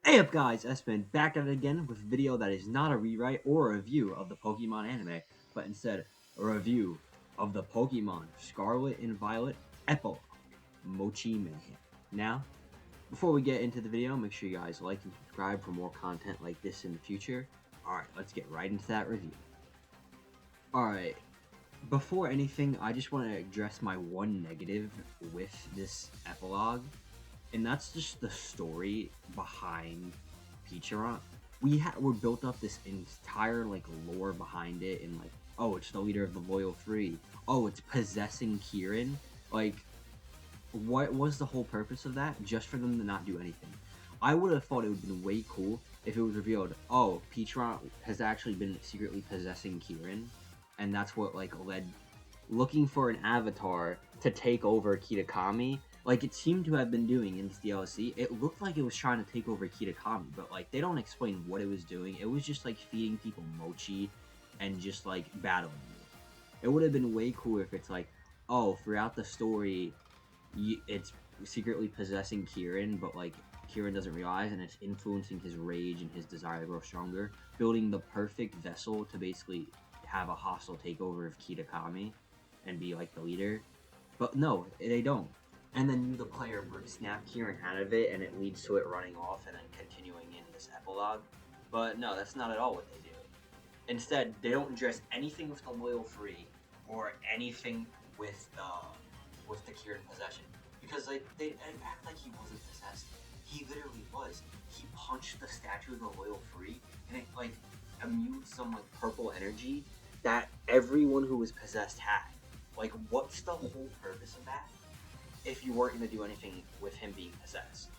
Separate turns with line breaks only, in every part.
Hey up guys, Espen back at it again with a video that is not a rewrite or a review of the Pokemon anime, but instead a review of the Pokemon Scarlet and Violet Epilogue, Mochi Mayhem. Now, before we get into the video, make sure you guys like and subscribe for more content like this in the future. Alright, let's get right into that review. Alright, before anything, I just want to address my one negative with this epilogue, and that's just the story behind peacharunt. We're built up this entire lore behind it, and oh, it's the leader of the loyal three. Oh, it's possessing Kieran. Like, what was the whole purpose of that? Just for them to not do anything. I would have thought it would have been way cool if it was revealed, oh, peacharunt has actually been secretly possessing Kieran, and that's what led looking for an avatar to take over Kitakami, like it seemed to have been doing in this DLC. It looked like it was trying to take over Kitakami, but they don't explain what it was doing. It was just feeding people mochi and just battling you. It would have been way cooler if it's oh, throughout the story, it's secretly possessing Kieran, but Kieran doesn't realize, and it's influencing his rage and his desire to grow stronger, building the perfect vessel to basically have a hostile takeover of Kitakami and be the leader. But no, they don't. And then you, the player, snap Kieran out of it, and it leads to it running off and then continuing in this epilogue. But no, that's not at all what they do. Instead, they don't address anything with the loyal three or anything with the Kieran possession, because they act like he wasn't possessed. He literally was. He punched the statue of the loyal three, and it immuned some purple energy that everyone who was possessed had. What's the whole purpose of that if you weren't going to do anything with him being possessed?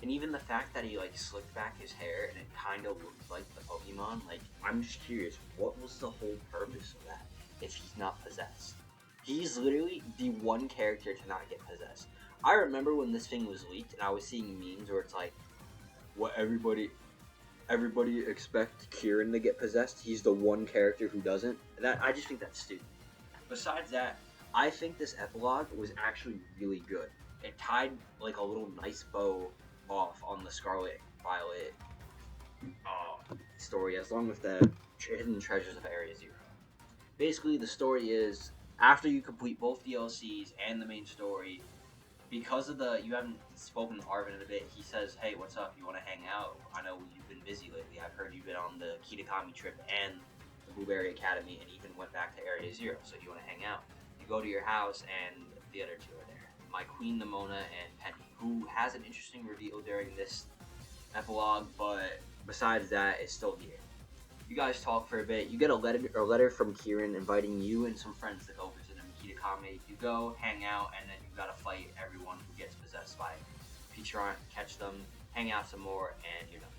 And even the fact that he slicked back his hair and it kind of looked like the Pokemon, I'm just curious, what was the whole purpose of that if he's not possessed? He's literally the one character to not get possessed. I remember when this thing was leaked and I was seeing memes where it's what everybody expect Kieran to get possessed. He's the one character who doesn't. I just think that's stupid. Besides that, I think this epilogue was actually really good. It tied a little nice bow off on the Scarlet Violet story, as long with the hidden treasures of Area Zero. Basically, the story is, after you complete both DLCs and the main story, because of you haven't spoken to Arven in a bit, he says, hey, what's up, you want to hang out? I know you've been busy lately. I've heard you've been on the Kitakami trip and the Blueberry Academy and even went back to Area Zero, so do you want to hang out? You go to your house and the other two are there. My queen, Nemona, and Penny, who has an interesting reveal during this epilogue, but besides that, is still here. You guys talk for a bit. You get a letter from Kieran inviting you and some friends to go visit him in Kitakami. You go, hang out, and then you gotta fight everyone who gets possessed by peacharunt, catch them, hang out some more, and you're done.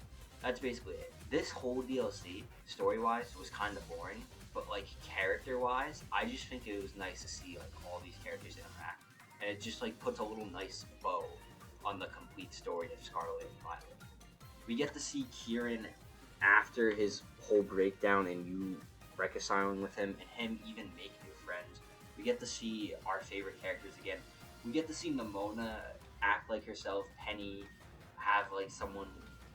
That's basically it. This whole DLC, story-wise, was kind of boring, but character-wise, I just think it was nice to see all these characters interact, and it just puts a little nice bow on the complete story of Scarlet and Violet. We get to see Kieran after his whole breakdown and you reconciling with him, and him even make new friends. We get to see our favorite characters again. We get to see Nemona act like herself, Penny have someone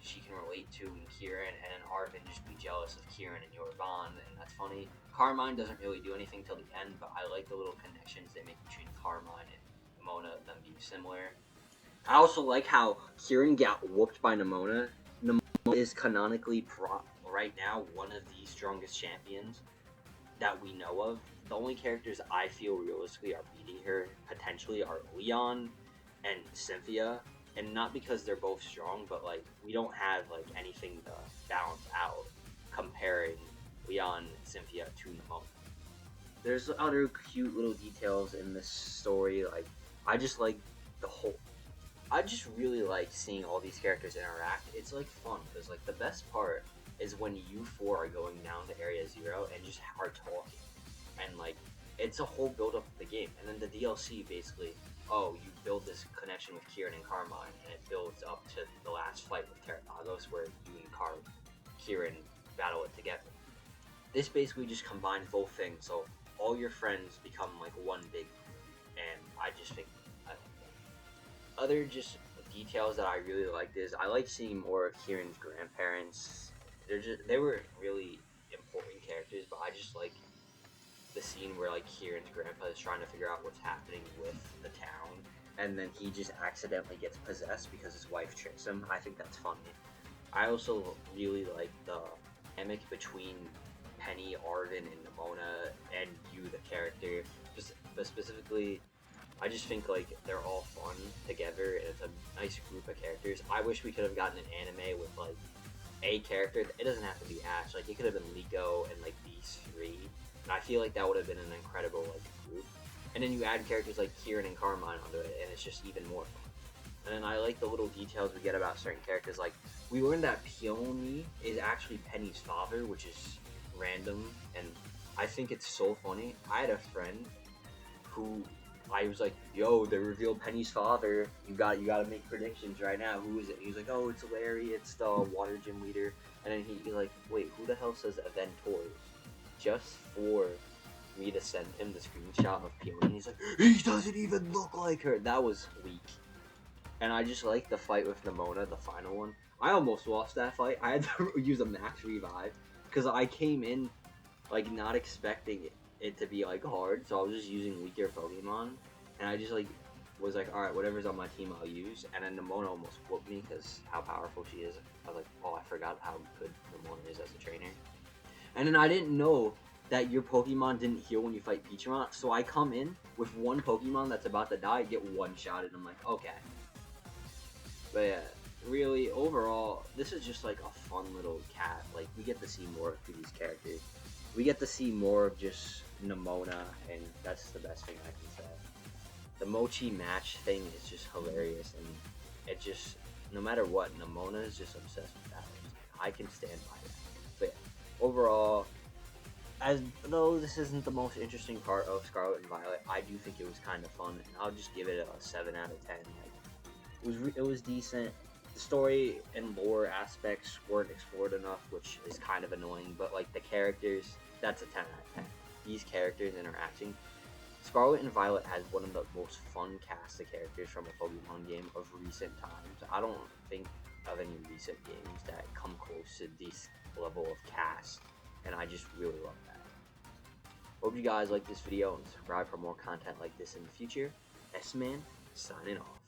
she can relate to in Kieran, and then Arven just be jealous of Kieran and your bond, and that's funny. Carmine doesn't really do anything till the end, but I like the little connections they make between Carmine and Nemona, them being similar. I also like how Kieran got whooped by Nemona. Nemona is canonically right now one of the strongest champions that we know of. The only characters I feel realistically are beating her potentially are Leon and Cynthia, and not because they're both strong, but we don't have anything to balance out comparing Leon and Cynthia to Nemona. There's other cute little details in this story. I just really like seeing all these characters interact. It's fun because the best part is when you four are going down to Area Zero and just are talking, and it's a whole build up of the game. And then the DLC basically, oh, you build this connection with Kieran and Carmine, and it builds up to the last fight with Terapagos where you and Kieran battle it together. This basically just combines both things, so all your friends become one big group, and I just think other just
details that I really liked is I like seeing more of Kieran's grandparents. They were really important characters, but I just like the scene where like Kieran's grandpa is trying to figure out what's happening with the town, and then he just accidentally gets possessed because his wife tricks him. I think that's funny. I also really like the dynamic between Penny, Arven, and Nemona, and you, the character. But specifically, I just think like they're all fun together, and it's a nice group of characters. I wish we could have gotten an anime with like a character. It doesn't have to be Ash. Like it could have been Liko and like these three, and I feel like that would have been an incredible like group. And then you add characters like Kieran and Carmine onto it, and it's just even more fun. And then I like the little details we get about certain characters. Like we learned that Peony is actually Penny's father, which is random, and I think it's so funny. I had a friend who I was like, "Yo, they revealed Penny's father. You got to make predictions right now. Who is it?" And he was like, "Oh, it's Larry. It's the water gym leader." And then he like, "Wait, who the hell says Aventors?" Just for me to send him the screenshot of Peony. And he's like, "He doesn't even look like her." That was weak. And I just like the fight with Nemona, the final one. I almost lost that fight. I had to use a max revive because I came in like not expecting it to be like hard, so I was just using weaker Pokemon, and I just like was like, all right, whatever's on my team, I'll use. And then Nemona almost whooped me because how powerful she is. I was like, oh, I forgot how good Nemona is as a trainer. And then I didn't know that your Pokemon didn't heal when you fight Peacharunt, so I come in with one Pokemon that's about to die, get one shot, and I'm like, okay. But yeah, really, overall, this is just like a fun little cat. Like, we get to see more of these characters. We get to see more of just Nemona, and that's the best thing I can say. The Mochi match thing is just hilarious, and it just, no matter what, Nemona is just obsessed with battles. I can stand by that. But yeah, overall, as though this isn't the most interesting part of Scarlet and Violet, I do think it was kind of fun, and I'll just give it a 7 out of 10. Like, it was decent. The story and lore aspects weren't explored enough, which is kind of annoying. But like the characters, that's a 10 out of 10. These characters interacting. Scarlet and Violet has one of the most fun cast of characters from a Pokemon game of recent times. I don't think of any recent games that come close to this level of cast, and I just really love that. Hope you guys like this video and subscribe for more content like this in the future. S-Man, signing off.